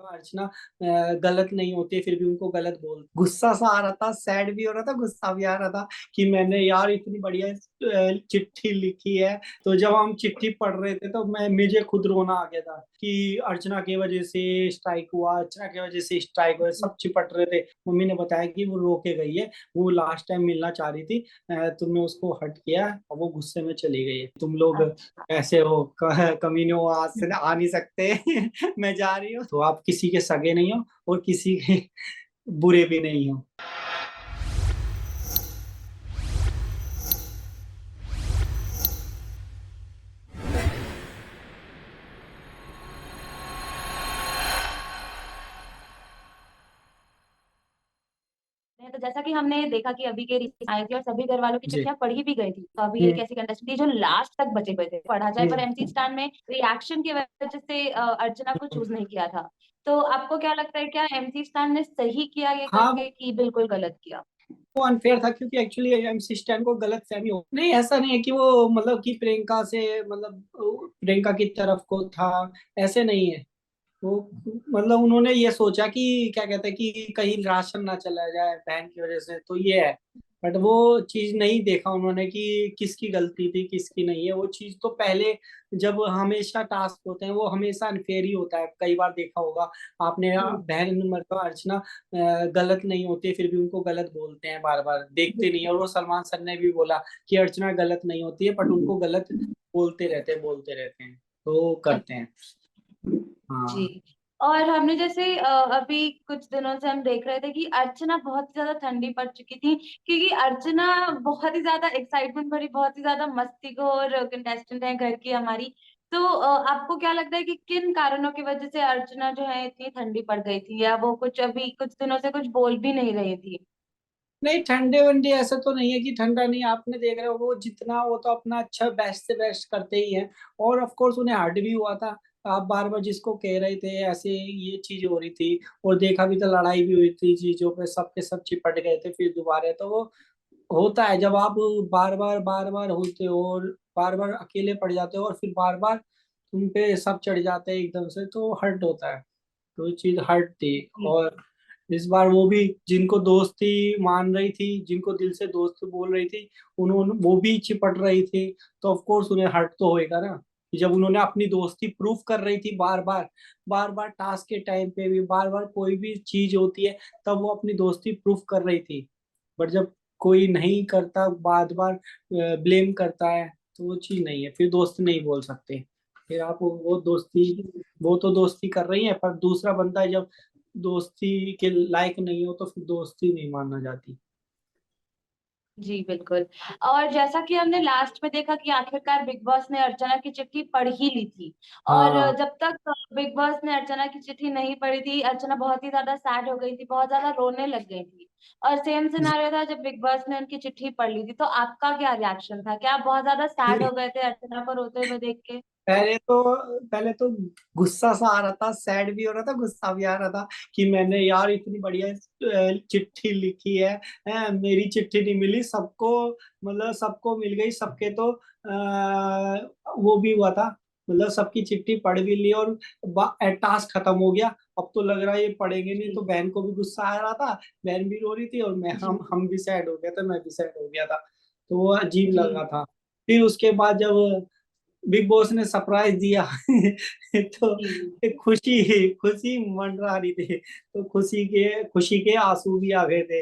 अर्चना गलत नहीं होती है फिर भी उनको गलत बोल गुस्सा सा आ रहा था, सैड भी हो रहा था, गुस्सा भी आ रहा था कि मैंने यार इतनी बढ़िया चिट्ठी लिखी है। तो जब हम चिट्ठी पढ़ रहे थे तो मैं मुझे खुद रोना आ गया था कि अर्चना की वजह से स्ट्राइक हुआ, अर्चना की वजह से स्ट्राइक हुआ, सब चिपट रहे थे। मम्मी ने बताया कि वो रो के गई है, वो लास्ट टाइम मिलना चाह रही थी, तुमने उसको हट किया और वो गुस्से में चली गई है। तुम लोग अच्छा। ऐसे हो कमीने हो, आज से आ नहीं सकते मैं जा रही हूँ। तो आप किसी के सगे नहीं हो और किसी के बुरे भी नहीं हो। तो जैसा कि हमने देखा कि अभी के रिश्ते आए थे और सभी घर वालों की जी। चिट्ठियां पढ़ी भी गई थी, तो अभी एक हम्म। ऐसी कंटेस्टेंट थी जो लास्ट तक बचे हुए थे, पढ़ा जाए, पर हम्म। एमसी स्टैन में रिएक्शन की वजह से अर्चना को चूज नहीं किया था। तो आपको क्या लगता है, क्या एमसी स्टैन ने सही किया ये हाँ, करके कि बिल्कुल गलत किया? वो अनफेयर था क्योंकि एक्चुअली एमसी स्टैन को गलत फहमी हो नहीं, ऐसा नहीं है कि वो मतलब कि प्रियंका से मतलब प्रियंका की तरफ को था, ऐसे नहीं है। वो मतलब उन्होंने ये सोचा कि क्या कहते हैं कि कहीं राशन ना चला जाए बहन की वजह से, तो ये है। बट वो चीज नहीं देखा उन्होंने कि किसकी गलती थी किसकी नहीं है। वो चीज तो पहले जब हमेशा टास्क होते हैं वो हमेशा अनफेयर ही होता है, कई बार देखा होगा आपने। जी। बहन मतलब अर्चना गलत नहीं होती है फिर भी उनको गलत बोलते हैं, बार बार देखते नहीं है। और वो सलमान सर ने भी बोला कि अर्चना गलत नहीं होती है बट उनको गलत बोलते रहते हैं, तो करते हैं। हाँ। जी। और हमने जैसे अभी कुछ दिनों से हम देख रहे थे कि अर्चना बहुत ही ज्यादा ठंडी पड़ चुकी थी, क्योंकि अर्चना बहुत ही ज्यादा एक्साइटमेंट भरी, बहुत ही ज्यादा मस्तीखोर कंटेस्टेंट है घर की हमारी। तो आपको क्या लगता है कि किन कारणों की वजह से अर्चना जो है इतनी ठंडी पड़ गई थी, या वो कुछ अभी कुछ दिनों से कुछ बोल भी नहीं रही थी? नहीं, ठंडे वंडे ऐसा तो नहीं है कि ठंडा नहीं, आपने देख रहे हो वो जितना वो तो अपना अच्छा बेस्ट से बेस्ट करते ही हैं। और ऑफ कोर्स उन्हें हर्ट भी हुआ था। आप बार बार जिसको कह रहे थे ऐसे ये चीज हो रही थी, और देखा भी तो लड़ाई भी हुई थी चीजों पे, सबके सब चिपट गए थे फिर दोबारा। तो वो होता है जब आप बार बार होते हो और बार बार अकेले पड़ जाते हो और फिर बार बार तुम पे सब चढ़ जाते हैं एकदम से, तो हर्ट होता है। तो ये चीज हर्ट थी। जी। और इस बार वो भी जिनको दोस्ती मान रही थी, जिनको दिल से दोस्त बोल रही थी, उन्होंने वो भी चिपट रही थी। तो ऑफ कोर्स उन्हें हर्ट तो होएगा ना, कि जब उन्होंने अपनी दोस्ती प्रूफ कर रही थी बार बार टास्क के टाइम पे भी, बार बार कोई भी चीज होती है तब वो अपनी दोस्ती प्रूफ कर रही थी। बट जब कोई नहीं करता, बार बार ब्लेम करता है, तो वो चीज नहीं है, फिर दोस्त नहीं बोल सकते। फिर आप वो दोस्ती, वो तो दोस्ती कर रही है पर दूसरा बंदा जब दोस्ती के लायक नहीं हो तो फिर दोस्ती नहीं मानना जाती। जी बिल्कुल। और जैसा कि हमने लास्ट में देखा कि आखिरकार बिग बॉस ने अर्चना की चिट्ठी पढ़ ही ली थी। और हाँ। जब तक बिग बॉस ने अर्चना की चिट्ठी नहीं पढ़ी थी, अर्चना बहुत ही ज्यादा सैड हो गई थी, बहुत ज्यादा रोने लग गई थी। और सेम सिनारियो था जब बिग बॉस ने उनकी चिट्ठी पढ़ ली थी, तो आपका क्या रिएक्शन था? क्या आप बहुत ज्यादा सैड हो गए थे अर्चना को रोते हुए देख के? पहले तो गुस्सा सा आ रहा था, सैड भी हो रहा था, गुस्सा भी आ रहा था कि मैंने यार इतनी बढ़िया चिट्ठी लिखी है, मेरी चिट्ठी नहीं मिली सबको, मतलब सबको मिल गई, सबके तो वो भी हुआ था, मतलब सबकी चिट्ठी पढ़ भी ली और टास्क खत्म हो गया। अब तो लग रहा है ये पढ़ेंगे नहीं, जी। तो बहन को भी गुस्सा आ रहा था, बहन भी रो रही थी और मैं जी। हम भी सैड हो गया था, मैं भी सैड हो गया था। तो वो अजीब जी। लगा था। फिर उसके बाद जब बिग बॉस ने सरप्राइज दिया तो जी। खुशी खुशी मंडरा रही थी, तो खुशी के आंसू भी आ गए थे,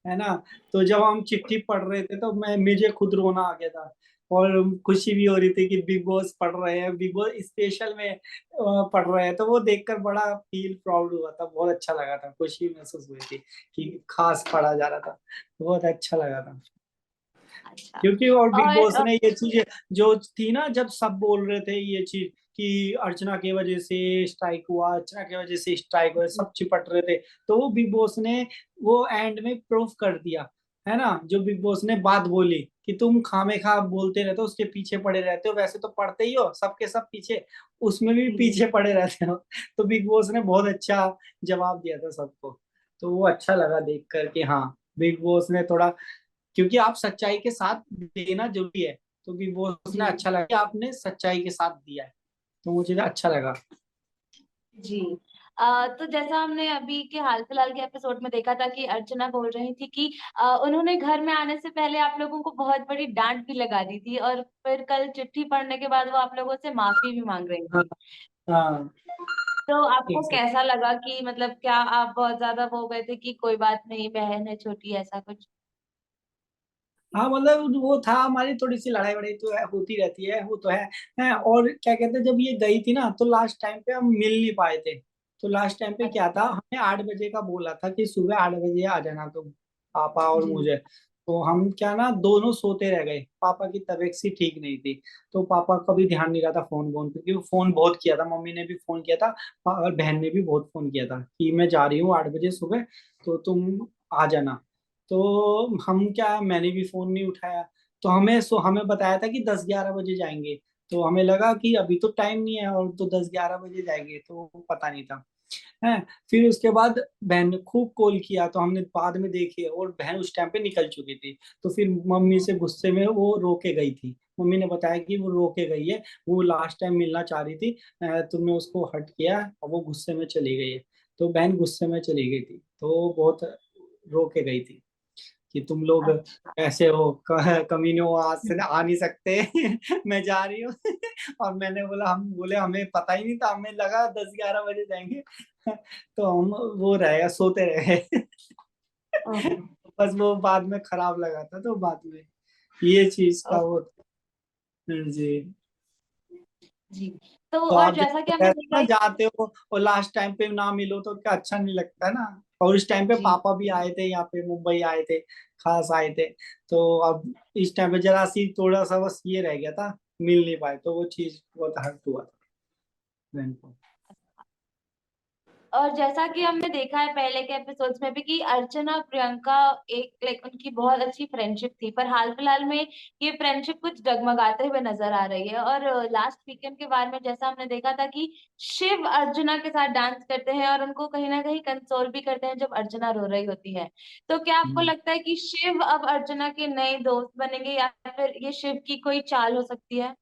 है ना। तो जब हम चिट्ठी पढ़ रहे थे तो मैं मुझे खुद रोना आ गया था। और खुशी भी हो रही थी कि बिग बॉस पढ़ रहे हैं, बिग बॉस स्पेशल में पढ़ रहे हैं, तो वो देखकर बड़ा फील प्राउड हुआ था, बहुत अच्छा लगा था, खुशी महसूस हुई थी कि खास पढ़ा जा रहा था, बहुत अच्छा लगा था। अच्छा। क्योंकि और बिग और बॉस ने ये चीज जो थी ना, जब सब बोल रहे थे ये चीज कि अर्चना की वजह से स्ट्राइक हुआ, अर्चना की वजह से स्ट्राइक हुआ, सब चिपट रहे थे, तो वो बिग बॉस ने वो एंड में प्रूफ कर दिया, है ना। जो बिग बॉस ने बात बोली कि तुम खामे खा बोलते रहते हो, उसके पीछे पड़े रहते हो, वैसे तो पढ़ते ही हो सबके सब पीछे, उसमें भी जी। पीछे पड़े रहते हो। तो बिग बॉस ने बहुत अच्छा जवाब दिया था सबको। तो वो अच्छा लगा देख कर कि हाँ, बिग बॉस ने थोड़ा, क्योंकि आप सच्चाई के साथ देना जरूरी है, तो भी वो उसने जी। अच्छा लगा कि आपने सच्चाई के साथ दिया है, तो मुझे अच्छा लगा। जी। तो जैसा हमने अभी के हाल फिलहाल के एपिसोड में देखा था कि अर्चना बोल रही थी कि उन्होंने घर में आने से पहले आप लोगों को बहुत बड़ी डांट भी लगा दी थी, और फिर कल चिट्ठी पढ़ने के बाद वो आप लोगों से माफी भी मांग रही हाँ थी। हाँ। तो आपको exactly। कैसा लगा कि मतलब क्या आप बहुत ज्यादा वो हो गए थे कि कोई बात नहीं, बहन है छोटी, ऐसा कुछ? हाँ मतलब वो था, हमारी थोड़ी सी लड़ाई वड़ाई तो है, होती रहती है, वो तो है। और क्या कहते हैं, जब ये गई थी ना तो लास्ट टाइम पे हम मिल नहीं पाए थे। तो लास्ट टाइम पे क्या था, अच्छा। हमने 8 बजे का बोला था कि सुबह 8 बजे आ जाना तुम, पापा और जी। मुझे। तो हम क्या ना दोनों सोते रह गए, पापा की तबीयत सी ठीक नहीं थी। तो पापा का भी ध्यान नहीं रहा था फोन फोन पे, क्योंकि फोन बहुत किया था, मम्मी ने भी फोन किया था और बहन ने भी बहुत फोन किया था कि मैं जा रही हूँ 8 बजे सुबह, तो तुम आ जाना। तो हम क्या, मैंने भी फोन नहीं उठाया। तो हमें बताया था कि 10-11 बजे जाएंगे। तो हमें लगा कि अभी तो टाइम नहीं है और तो 10-11 बजे जाएंगे, तो पता नहीं था। है। फिर उसके बाद बहन ने खूब कॉल किया, तो हमने बाद में देखी और बहन उस टाइम पे निकल चुकी थी। तो फिर मम्मी से गुस्से में वो रो के गई थी, मम्मी ने बताया कि वो रो के गई है, वो लास्ट टाइम मिलना चाह रही थी, तुमने उसको हट किया और वो गुस्से में चली गई है। तो बहन गुस्से में चली गई थी, तो बहुत रो के गई थी कि तुम लोग अच्छा। ऐसे हो, कमीने हो, आज से आ नहीं सकते। मैं जा रही हूँ। और मैंने बोला, हम बोले हमें पता ही नहीं था, हमें लगा 10-11 बजे जाएंगे। तो हम वो रहे, सोते रहे। ओहो। बस वो बाद में खराब लगा था, तो बाद में ये चीज का वो जी। जी। तो तो और आप जैसा कि जब हमने ना देखा है जाते हो और लास्ट टाइम पे ना मिलो तो क्या अच्छा नहीं लगता है ना। और इस टाइम पे जी। पापा भी आए थे, यहाँ पे मुंबई आए थे, खास आए थे। तो अब इस टाइम पे जरा सी थोड़ा सा बस ये रह गया था, मिल नहीं पाए, तो वो चीज बहुत हर्ट हुआ था बहन को। और जैसा कि हमने देखा है पहले के एपिसोड्स में भी कि अर्चना और प्रियंका एक लाइक उनकी बहुत अच्छी फ्रेंडशिप थी, पर हाल फिलहाल में ये फ्रेंडशिप कुछ डगमगाते हुए नजर आ रही है। और लास्ट वीकेंड के बारे में जैसा हमने देखा था कि शिव अर्चना के साथ डांस करते हैं और उनको कहीं ना कहीं कंसोल भी करते हैं जब अर्चना रो रही होती है। तो क्या आपको हम्म। लगता है कि शिव अब अर्चना के नए दोस्त बनेंगे, या फिर ये शिव की कोई चाल हो सकती है?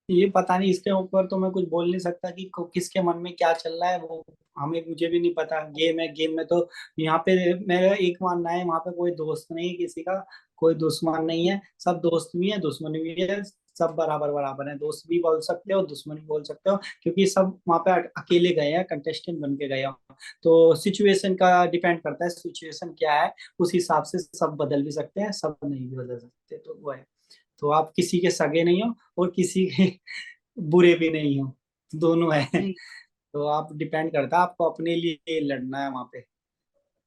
ये पता नहीं, इसके ऊपर तो मैं कुछ बोल नहीं सकता कि किसके मन में क्या चल रहा है, वो हमें मुझे भी नहीं पता। गेम है, गेम में तो यहाँ पे मेरा एक मानना है, वहां पे कोई दोस्त नहीं है किसी का, कोई दुश्मन नहीं है, सब दोस्त भी है दुश्मन भी है, सब बराबर बराबर है, दोस्त भी बोल सकते हो दुश्मन भी बोल सकते हो, क्योंकि सब वहां पे अकेले गए हैं, कंटेस्टेंट बन के गए हैं। तो सिचुएशन का डिपेंड करता है, सिचुएशन क्या है उस हिसाब से सब बदल भी सकते हैं, सब नहीं भी बदल सकते, तो वो है। तो आप किसी के सगे नहीं हो और किसी के बुरे भी नहीं हो, दोनों है। जी। तो आप डिपेंड करता है, आपको अपने लिए लड़ना है वहां पे।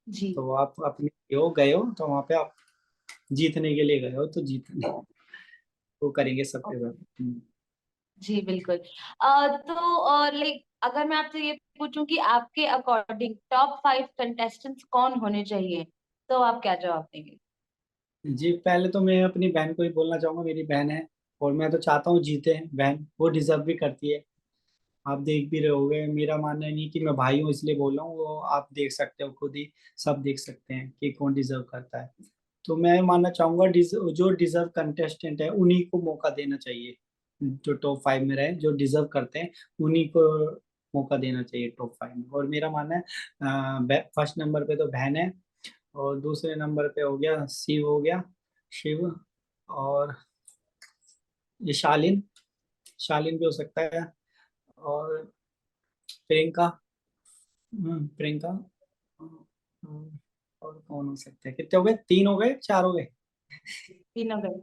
जी। तो आप अपने लिए हो गए हो, तो वहां पे आप जीतने के लिए गए हो, तो जीतने वो करेंगे सबके साथ। जी बिल्कुल। तो लाइक अगर मैं आपसे ये पूछूं कि आपके अकॉर्डिंग टॉप 5 कंटेस्टेंट्स कौन होने चाहिए, तो आप क्या जवाब देंगे? जी पहले तो मैं अपनी बहन को ही बोलना चाहूंगा, मेरी बहन है और मैं तो चाहता हूँ जीते बहन, वो डिजर्व भी करती है। आप देख भी रहे होगे, मेरा मानना नहीं कि मैं भाई हूँ इसलिए बोल रहा हूँ, वो आप देख सकते हो खुद ही, सब देख सकते हैं कि कौन डिजर्व करता है। तो मैं मानना चाहूंगा जो डिजर्व कंटेस्टेंट है उन्हीं को मौका देना चाहिए, जो टॉप 5 में रहे, जो डिजर्व करते हैं उन्हीं को मौका देना चाहिए टॉप 5 में। और मेरा मानना है फर्स्ट नंबर पे तो बहन है, और दूसरे नंबर पे हो गया शिव, हो गया शिव, और ये शालीन, शालीन भी हो सकता है, और प्रियंका, प्रियंका, हम्म, और कौन हो सकता है, कितने हो गए, 3 हो गए, 4 हो गए, तीनों गए।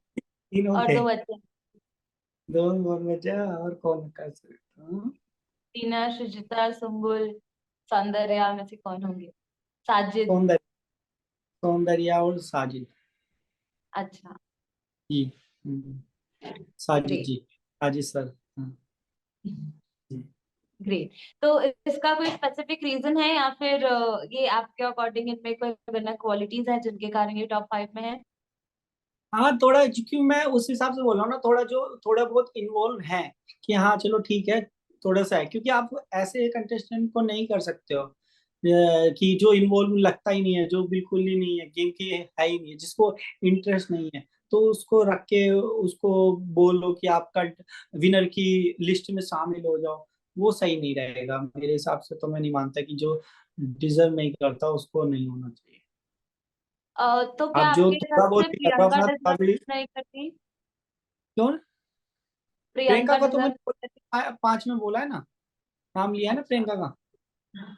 3 हो और गए, दो बच्चे। 2 और बचा, और कौन कर सकता हूँ। टीना, शुचिता, सुम्बुल, सौंदर्या में से कौन होंगे? साजिद। सौंदर्य, सौंदर्या और साजिद अच्छा। जी। साजिद ग्रेट। जी, साजिद सर। जी। ग्रेट। तो इसका कोई स्पेसिफिक रीजन है, या फिर ये आपके अकॉर्डिंग इनमें कोई वरना क्वालिटीज हैं जिनके कारण ये टॉप 5 में है? हाँ थोड़ा, क्योंकि मैं उस हिसाब से बोल रहा हूँ ना, थोड़ा जो थोड़ा बहुत इन्वॉल्व है, कि हाँ चलो ठीक है, थोड़ा सा है, क्योंकि आप ऐसे कंटेस्टेंट को नहीं कर सकते हो कि जो इन्वॉल्व लगता ही नहीं है, जो बिल्कुल ही नहीं है गेम की, है ही नहीं है, जिसको इंटरेस्ट नहीं है, तो उसको रख के उसको बोलो कि आपका विनर की लिस्ट में शामिल हो जाओ, वो सही नहीं रहेगा मेरे हिसाब से। तो मैं नहीं मानता कि जो डिजर्व नहीं करता उसको नहीं होना चाहिए। तो क्या आप जो आपके हिसाब थोड़ा बहुत से भी कर रहा प्रियंका अपना डिजर्व तभी नहीं करती? क्यों। प्रियंका प्रियंका का तो डिजर्व मैंने 5 में बोला है ना, नाम लिया है ना अच्छा। प्रियंका का।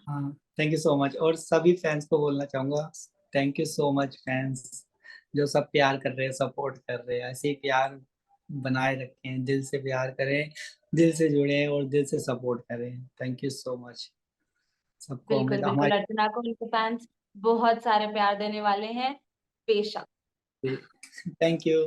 हाँ, थैंक यू सो मच। और सभी फैंस को बोलना चाहूंगा, thank you so much fans, जो सब प्यार कर रहे हैं, सपोर्ट कर रहे हैं। ऐसे ही प्यार बनाए रखें, दिल से प्यार करें, दिल से जुड़े और दिल से सपोर्ट करें। थैंक यू सो मच सबको, बिल्कुल हमें बिल्कुल, हमारी। अर्चना को उनके फैंस बहुत सारे प्यार देने वाले हैं, बेशक। Thank you.